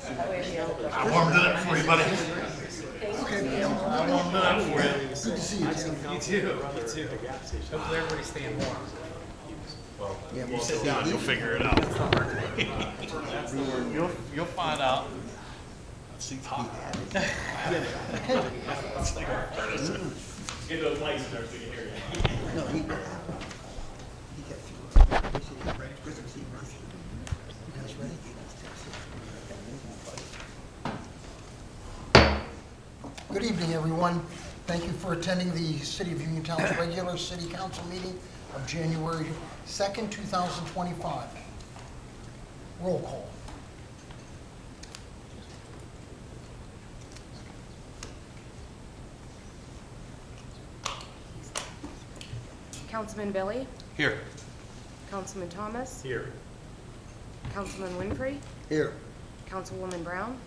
I warmed it up for you, buddy. Okay. I warmed it up for you. Good to see you, Tim. You too. You too. Hopefully everybody's staying warm. Well, Yeah, you sit down, you'll figure it out. You'll find out. Seat's hot. Get those lights in there so you can hear you. No, he got few. Christmas Eve. You guys ready? Good evening, everyone. Thank you for attending the City of Uniontown's regular City Council meeting of January 2nd, 2025. Roll call. Councilman Billy, Here. Councilman Thomas, Here. Councilman Winfrey, Here. Councilwoman Brown,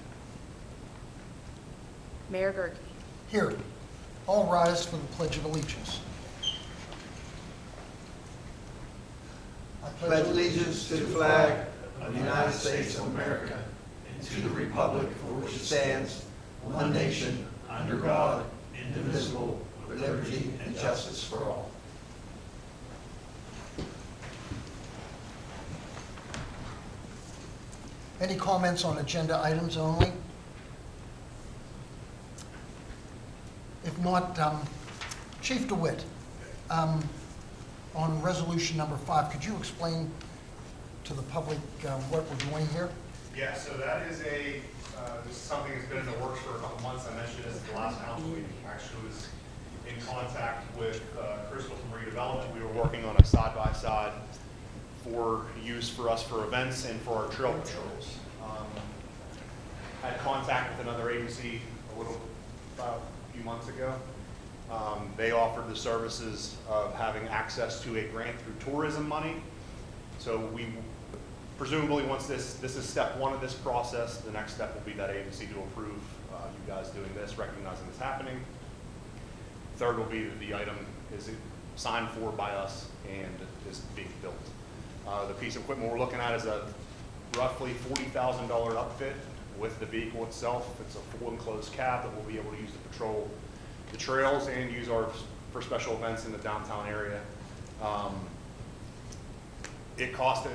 Mayor Gerke. Here. All rise for the Pledge of Allegiance. I Pledge allegiance to the flag of the United States of America and to the republic for which it stands, one nation, under God, indivisible, with liberty and justice for all. Any comments on agenda items only? If not, Chief DeWitt, on resolution number 5, could you explain to the public what we're doing here? Yeah, so that is this is something that's been in the works for a couple months. I mentioned this at the last council meeting. Actually was in contact with Crystal from redevelopment. We were working on a side-by-side for use for us for events and for our trail patrols. Had contact with another agency about a few months ago. They offered the services of having access to a grant through tourism money. So we presumably, once this is step one of this process, the next step will be that agency to approve you guys doing this, recognizing it's happening. Third will be that the item is signed for by us and is being built. The piece of equipment we're looking at is a roughly $40,000 upfit with the vehicle itself. It's a full enclosed cab that we'll be able to use to patrol the trails and use for special events in the downtown area. It comes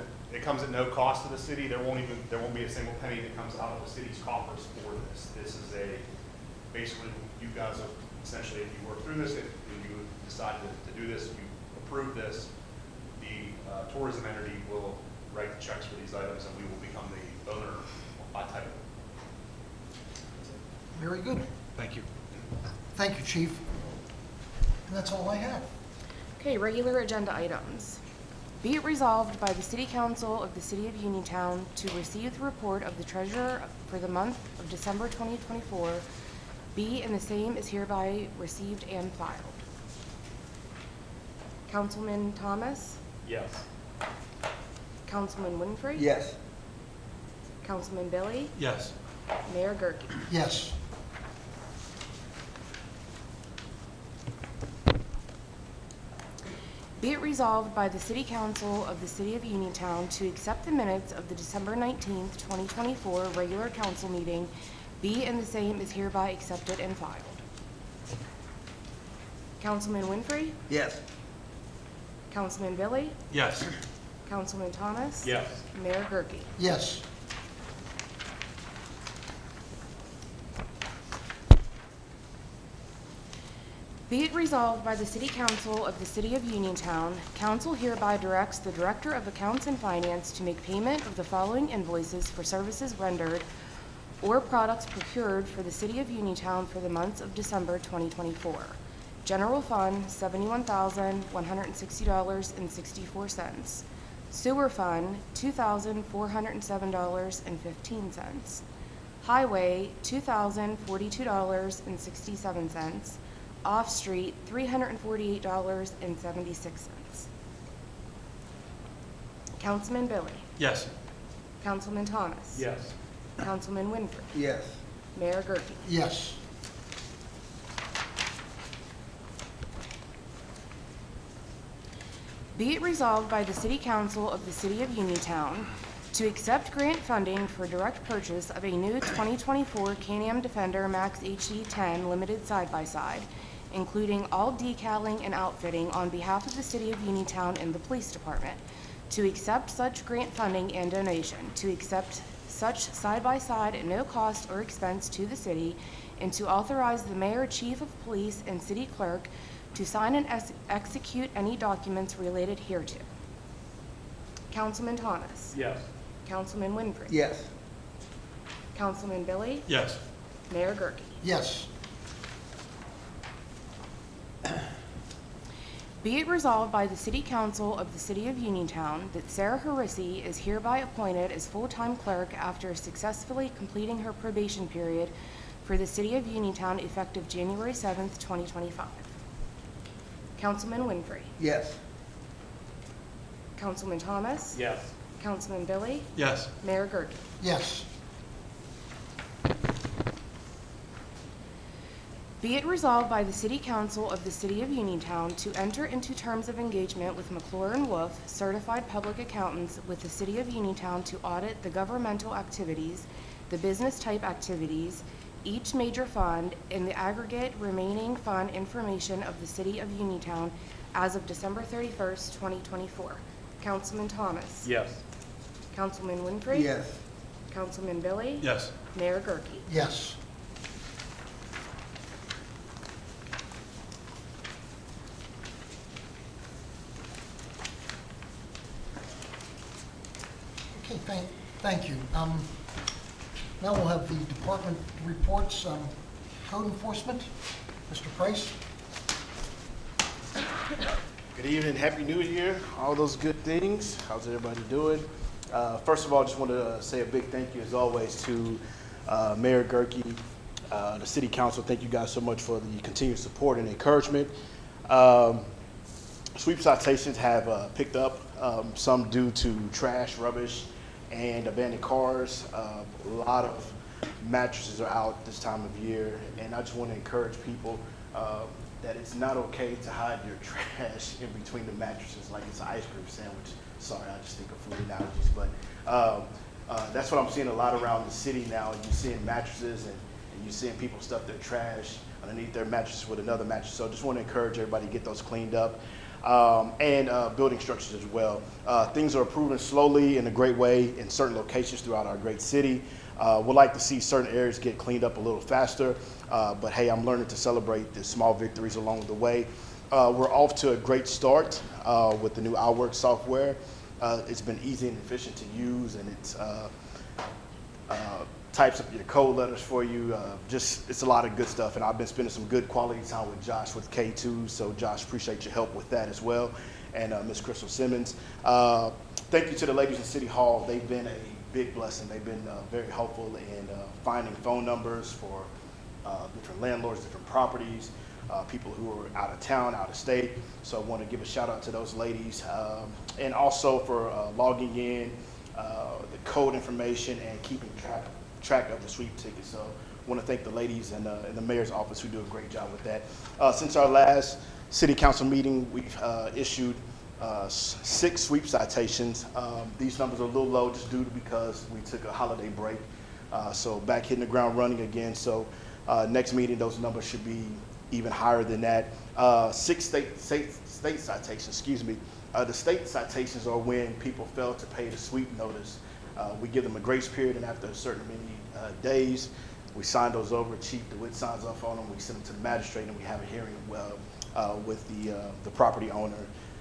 at no cost to the city. There won't be a single penny that comes out of the city's coffers for this. This is basically you guys have essentially, if you work through this, if you decide to do this, if you approve this, the tourism entity will write the checks for these items and we will become the owner by title. Very good. Thank you. Thank you, Chief. And that's all I have. Okay, regular agenda items. Be it resolved by the City Council of the City of Uniontown to receive the report of the treasurer for the month of December 2024. Be and the same is hereby received and filed. Councilman Thomas, Yes. Councilman Winfrey, Yes. Councilman Billy, Yes. Mayor Gerke. Yes. Be it resolved by the City Council of the City of Uniontown to accept the minutes of the December 19th, 2024 regular council meeting. Be and the same is hereby accepted and filed. Councilman Winfrey, Yes. Councilman Billy, Yes. Councilman Thomas, Yes. Mayor Gerke. Yes. Be it resolved by the City Council of the City of Uniontown, Council hereby directs the Director of Accounts and Finance to make payment of the following invoices for services rendered or products procured for the City of Uniontown for the months of December 2024. General Fund, $71,160.64. Sewer Fund, $2,407.15. Highway, $2,042.67. Off-street, $348.76. Councilman Billy, Yes. Councilman Thomas, Yes. Councilman Winfrey, Yes. Mayor Gerke. Yes. Be it resolved by the City Council of the City of Uniontown, to accept grant funding for direct purchase of a new 2024 Can-Am Defender Max HD 10 limited side-by-side, including all decaling and outfitting on behalf of the City of Uniontown and the Police Department, to accept such grant funding and donation, to accept such side-by-side at no cost or expense to the city, and to authorize the mayor, chief of police, and city clerk to sign and execute any documents related hereto. Councilman Thomas. Yes. Councilman Winfrey. Yes. Councilman Billy. Yes. Mayor Gurke. Yes. Be it resolved by the City Council of the City of Uniontown that Sarah Harisi is hereby appointed as full-time clerk after successfully completing her probation period for the City of Uniontown effective January 7th, 2025. Councilman Winfrey. Yes. Councilman Thomas. Yes. Councilman Billy. Yes. Mayor Gurke. Yes. Be it resolved by the City Council of the City of Uniontown to enter into terms of engagement with McClure & Wolf, certified public accountants with the City of Uniontown to audit the governmental activities, the business-type activities, each major fund, and the aggregate remaining fund information of the City of Uniontown as of December 31st, 2024. Councilman Thomas. Yes. Councilman Winfrey. Yes. Councilman Billy. Yes. Mayor Gurke. Yes. Okay, thank you. Now we'll have the department reports. Code enforcement, Mr. Price. Good evening, Happy New Year, all those good things. How's everybody doing? First of all, I just want to say a big thank you, as always, to Mayor Gurke, the City Council. Thank you guys so much for the continued support and encouragement. Sweep citations have picked up, some due to trash, rubbish, and abandoned cars. A lot of mattresses are out this time of year, and I just want to encourage people that it's not okay to hide your trash in between the mattresses like it's an ice cream sandwich. Sorry, I just think of food analogies, but that's what I'm seeing a lot around the city now. You're seeing mattresses and you're seeing people stuff their trash underneath their mattress with another mattress. So I just want to encourage everybody to get those cleaned up. And building structures as well. Things are improving slowly in a great way in certain locations throughout our great city. We'd like to see certain areas get cleaned up a little faster, but hey, I'm learning to celebrate the small victories along the way. We're off to a great start with the new Outwork software. It's been easy and efficient to use, and it's types up your code letters for you. It's a lot of good stuff, and I've been spending some good quality time with Josh with K2, so Josh, appreciate your help with that as well, and Ms. Crystal Simmons. Thank you to the ladies in City Hall. They've been a big blessing. They've been very helpful in finding phone numbers for different landlords, different properties, people who are out of town, out of state. So I want to give a shout out to those ladies, and also for logging in the code information and keeping track of the sweep tickets. So I want to thank the ladies and the mayor's office who do a great job with that. Since our last city council meeting, we've issued 6 sweep citations. These numbers are a little low just due to because we took a holiday break. So back hitting the ground running again. So next meeting, those numbers should be even higher than that. 6 state citations, excuse me. The state citations are when people fail to pay the sweep notice. We give them a grace period, and after a certain many days, we sign those over. Chief DeWitt signs off on them. We send them to the magistrate, and we have a hearing with the property owner.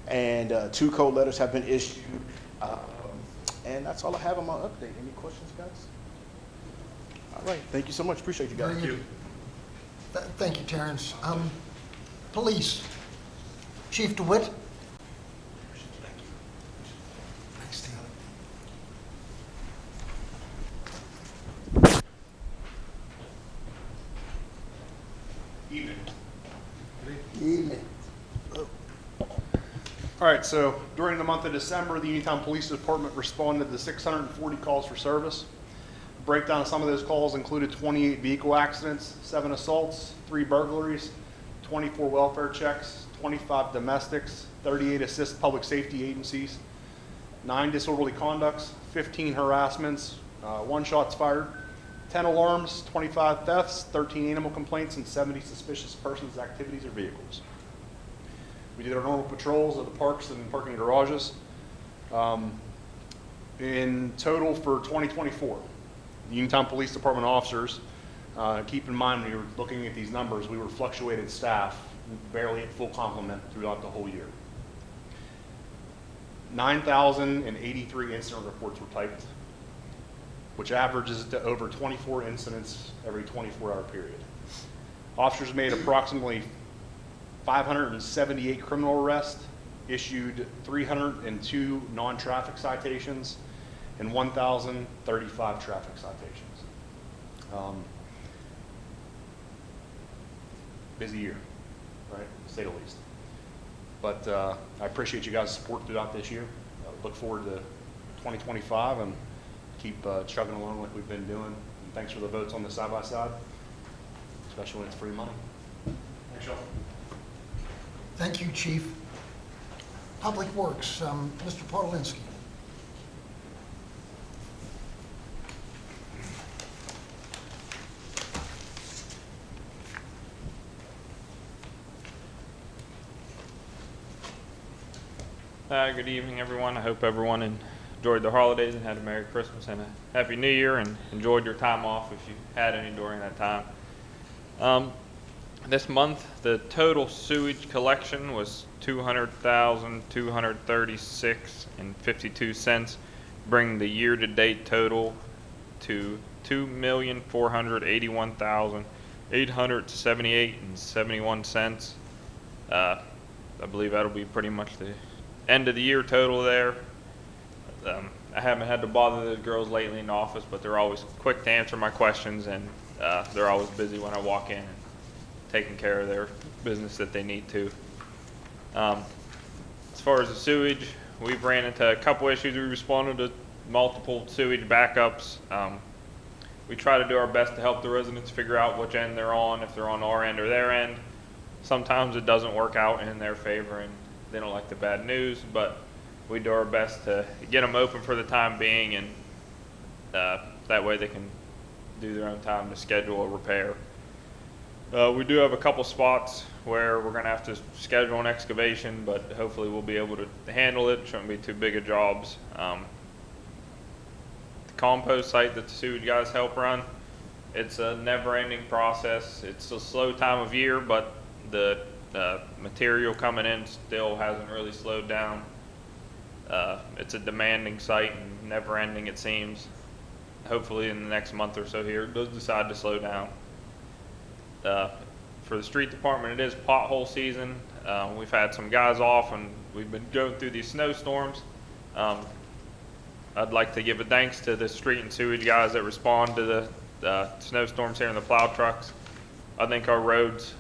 And 2 code letters have been issued. And that's all I have on my update. Any questions, guys? All right. Thank you so much. Appreciate you guys. Very good. Thank you, Terrence. Police, Chief DeWitt. Thanks, Tim. Evening. Evening. All right, so during the month of December, the Uniontown Police Department responded to 640 calls for service. A breakdown of some of those calls included 28 vehicle accidents, 7 assaults, 3 burglaries, 24 welfare checks, 25 domestics, 38 assist public safety agencies, 9 disorderly conducts, 15 harassments, 1 shots fired, 10 alarms, 25 thefts, 13 animal complaints, and 70 suspicious persons, activities, or vehicles. We did our normal patrols of the parks and parking garages. In total for 2024, the Uniontown Police Department officers, keep in mind when you were looking at these numbers, we were fluctuated staff, barely at full complement throughout the whole year. 9,083 incident reports were typed, which averages to over 24 incidents every 24-hour period. Officers made approximately 578 criminal arrests, issued 302 non-traffic citations, and 1,035 traffic citations. Busy year, right, to say the least. But I appreciate you guys' support throughout this year. Look forward to 2025 and keep chugging along like we've been doing. And thanks for the votes on the side-by-side, especially when it's free money. Thanks, y'all. Thank you, Chief. Public Works, Mr. Podolinsky. Good evening, everyone. I hope everyone enjoyed their holidays and had a Merry Christmas and a Happy New Year and enjoyed your time off if you had any during that time. This month, the total sewage collection was $200,236.52, bringing the year-to-date total to $2,481,878.71. I believe that'll be pretty much the end of the year total there. I haven't had to bother the girls lately in the office, but they're always quick to answer my questions, and they're always busy when I walk in and taking care of their business that they need to. As far as the sewage, we've ran into a couple issues. We responded to multiple sewage backups. We try to do our best to help the residents figure out which end they're on, if they're on our end or their end. Sometimes it doesn't work out in their favor and they don't like the bad news, but we do our best to get them open for the time being, and that way they can do their own time to schedule a repair. We do have a couple spots where we're going to have to schedule an excavation, but hopefully we'll be able to handle it. It shouldn't be too big of jobs. The compost site that the sewage guys help run, it's a never-ending process. It's a slow time of year, but the material coming in still hasn't really slowed down. It's a demanding site and never-ending, it seems. Hopefully in the next month or so here, it does decide to slow down. For the street department, it is pothole season. We've had some guys off and we've been going through these snowstorms. I'd like to give a thanks to the street and sewage guys that respond to the snowstorms here in the plow trucks. I think our roads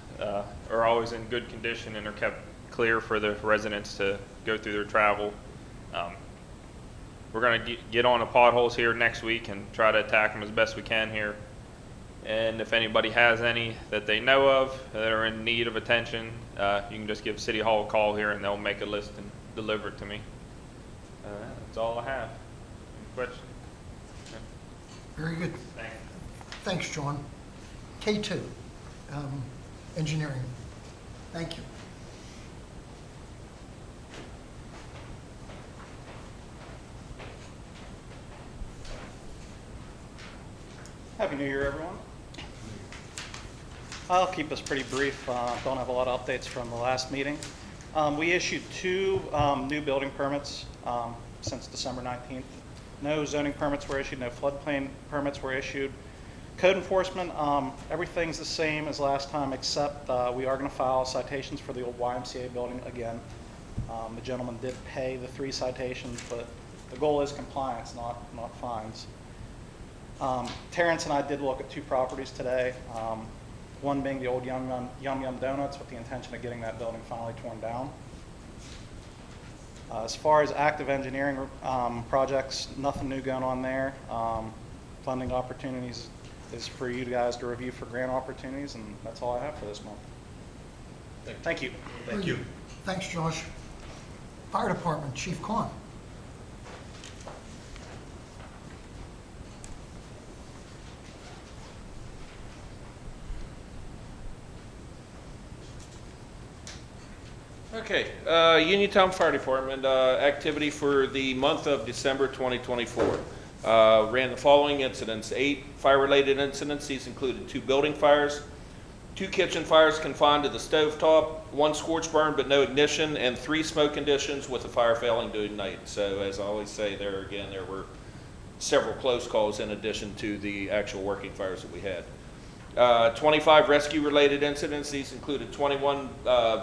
are always in good condition and are kept clear for the residents to go through their travel. We're going to get on the potholes here next week and try to attack them as best we can here. And if anybody has any that they know of that are in need of attention, you can just give City Hall a call here and they'll make a list and deliver it to me. That's all I have. Any questions? Very good. Thanks. Thanks, John. K2, engineering. Thank you. Happy New Year, everyone. I'll keep this pretty brief. Don't have a lot of updates from the last meeting. We issued 2 new building permits since December 19th. No zoning permits were issued, no floodplain permits were issued. Code enforcement, everything's the same as last time, except we are going to file citations for the old YMCA building again. The gentleman did pay the 3 citations, but the goal is compliance, not fines. Terrence and I did look at 2 properties today, one being the old Yum Yum Donuts with the intention of getting that building finally torn down. As far as active engineering projects, nothing new going on there. Funding opportunities is for you guys to review for grant opportunities, and that's all I have for this month. Thank you. Thank you. Thanks, Josh. Fire Department, Chief Kwan. Okay, Uniontown Fire Department, activity for the month of December 2024. Ran the following incidents: 8 fire-related incidents. These included 2 building fires, 2 kitchen fires confined to the stovetop, 1 scorch burn but no ignition, and 3 smoke conditions with the fire failing to ignite. So as I always say, there were several close calls in addition to the actual working fires that we had. 25 rescue-related incidents. These included 21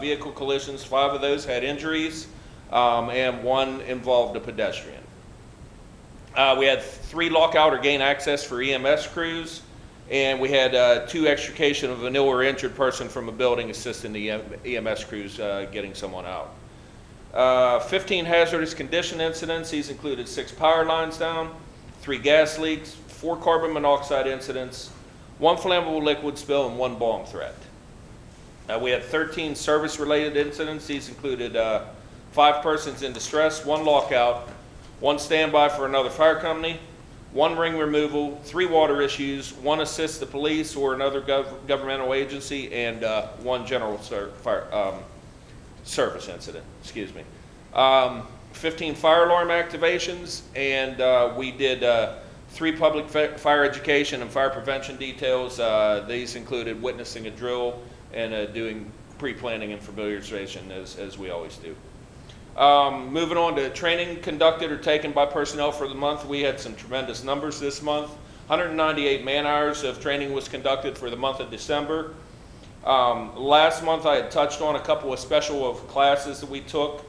vehicle collisions. 5 of those had injuries, and 1 involved a pedestrian. We had 3 lockout or gain access for EMS crews, and we had 2 extrication of an ill or injured person from a building, assisting the EMS crews getting someone out. 15 hazardous condition incidents. These included 6 power lines down, 3 gas leaks, 4 carbon monoxide incidents, 1 flammable liquid spill, and 1 bomb threat. We had 13 service-related incidents. These included 5 persons in distress, 1 lockout, 1 standby for another fire company, 1 ring removal, 3 water issues, 1 assist the police or another governmental agency, and 1 general service incident. 15 fire alarm activations, and we did 3 public fire education and fire prevention details. These included witnessing a drill and doing pre-planning and familiarization, as we always do. Moving on to training conducted or taken by personnel for the month. We had some tremendous numbers this month. 198 man-hours of training was conducted for the month of December. Last month I had touched on a couple of special classes that we took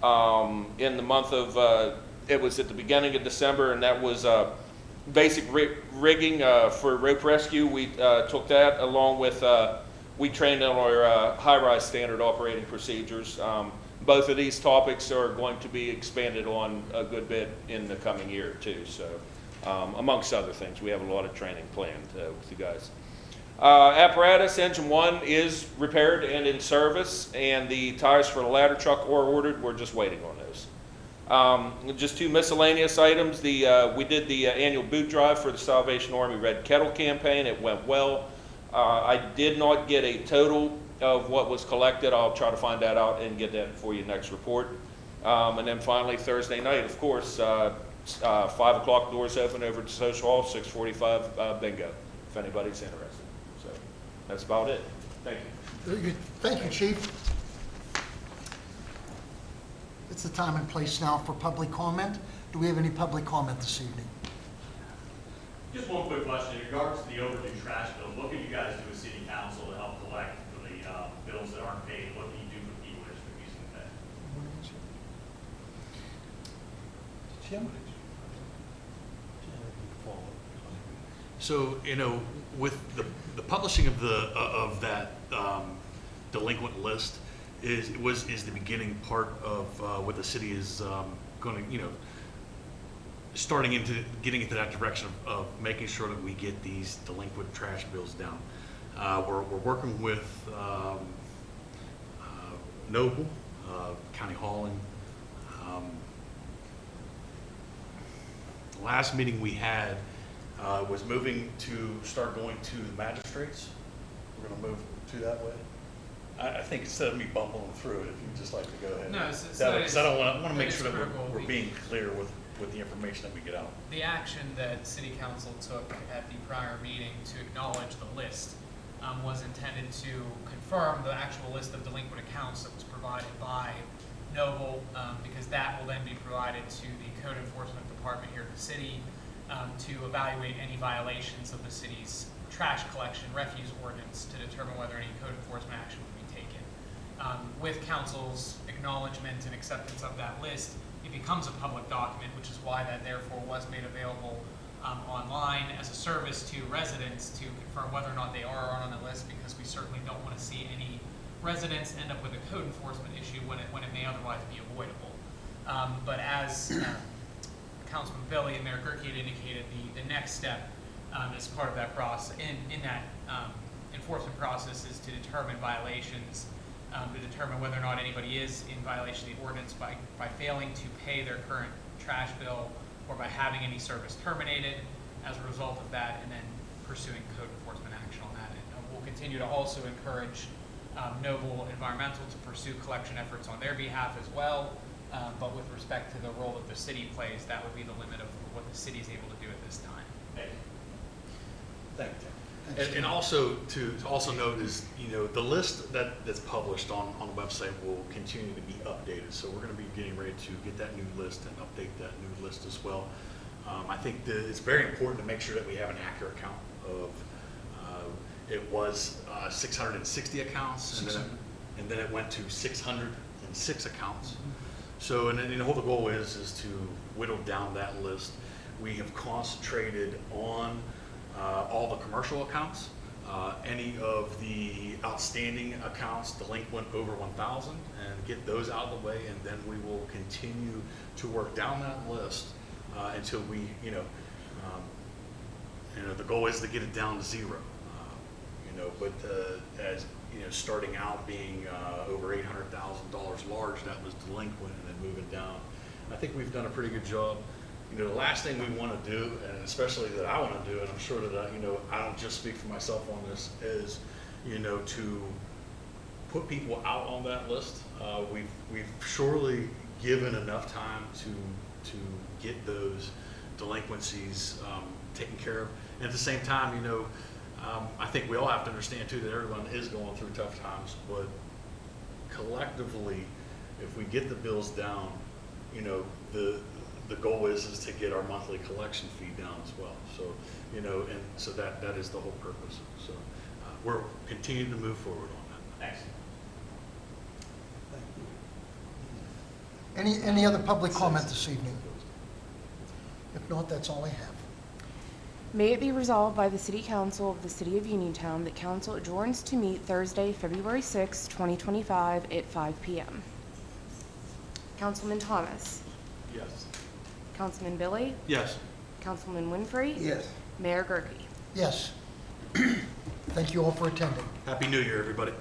in the month of, it was at the beginning of December, and that was basic rigging for rope rescue. We took that along with, we trained on our high-rise standard operating procedures. Both of these topics are going to be expanded on a good bit in the coming year too. So amongst other things, we have a lot of training planned with you guys. Apparatus, engine 1 is repaired and in service, and the tires for the ladder truck are ordered. We're just waiting on those. Just 2 miscellaneous items. We did the annual boot drive for the Salvation Army Red Kettle campaign. It went well. I did not get a total of what was collected. I'll try to find that out and get that for you next report. And then finally, Thursday night, of course, 5 o'clock doors open over to Social Hall, 6:45 bingo, if anybody's interested. So that's about it. Thank you. Very good. Thank you, Chief. It's the time and place now for public comment. Do we have any public comment this evening? Just one quick question. In regards to the overdue trash bills, what can you guys do as city council to help collect for the bills that aren't paid? What can you do for people that are refusing to pay? So, with the publishing of that delinquent list is the beginning part of what the city is going to, starting into getting into that direction of making sure that we get these delinquent trash bills down. We're working with Noble, County Hall, and last meeting we had was moving to start going to the magistrates. We're going to move to that way. I think instead of me bumbling through it, if you'd just like to go ahead. No, Because I want to make sure that we're being clear with the information that we get out. The action that City Council took at the prior meeting to acknowledge the list was intended to confirm the actual list of delinquent accounts that was provided by Noble, because that will then be provided to the Code Enforcement Department here at the city to evaluate any violations of the city's trash collection refuse ordinance to determine whether any code enforcement action would be taken. With Council's acknowledgement and acceptance of that list, it becomes a public document, which is why that therefore was made available online as a service to residents to confirm whether or not they are on the list, because we certainly don't want to see any residents end up with a code enforcement issue when it may otherwise be avoidable. But as Councilman Billy and Mayor Gerke had indicated, the next step as part of that process, in that enforcement process, is to determine violations, to determine whether or not anybody is in violation of the ordinance by failing to pay their current trash bill or by having any service terminated as a result of that, and then pursuing code enforcement action on that. And we'll continue to also encourage Noble Environmental to pursue collection efforts on their behalf as well. But with respect to the role that the city plays, that would be the limit of what the city is able to do at this time. Thank you. Thank you. And also to also note is, the list that's published on the website will continue to be updated. So we're going to be getting ready to get that new list and update that new list as well. I think that it's very important to make sure that we have an accurate count of, it was 660 accounts, and then it went to 606 accounts. So, and the whole goal is to whittle down that list. We have concentrated on all the commercial accounts, any of the outstanding accounts delinquent over 1,000, and get those out of the way, and then we will continue to work down that list until we, the goal is to get it down to zero. But as starting out being over $800,000 large, that was delinquent, and then moving down. I think we've done a pretty good job. The last thing we want to do, and especially that I want to do, and I'm sure that I don't just speak for myself on this, is to put people out on that list. We've surely given enough time to get those delinquencies taken care of. And at the same time, I think we all have to understand too that everyone is going through tough times, but collectively, if we get the bills down, the goal is to get our monthly collection fee down as well. So, and so that is the whole purpose. So we're continuing to move forward on that. Thanks. Any other public comment this evening? If not, that's all I have. May it be resolved by the City Council of the City of Uniontown that council adjourns to meet Thursday, February 6, 2025 at 5 p.m. Councilman Thomas. Yes. Councilman Billy. Yes. Councilman Winfrey. Yes. Mayor Gurke. Yes. Thank you all for attending. Happy New Year, everybody.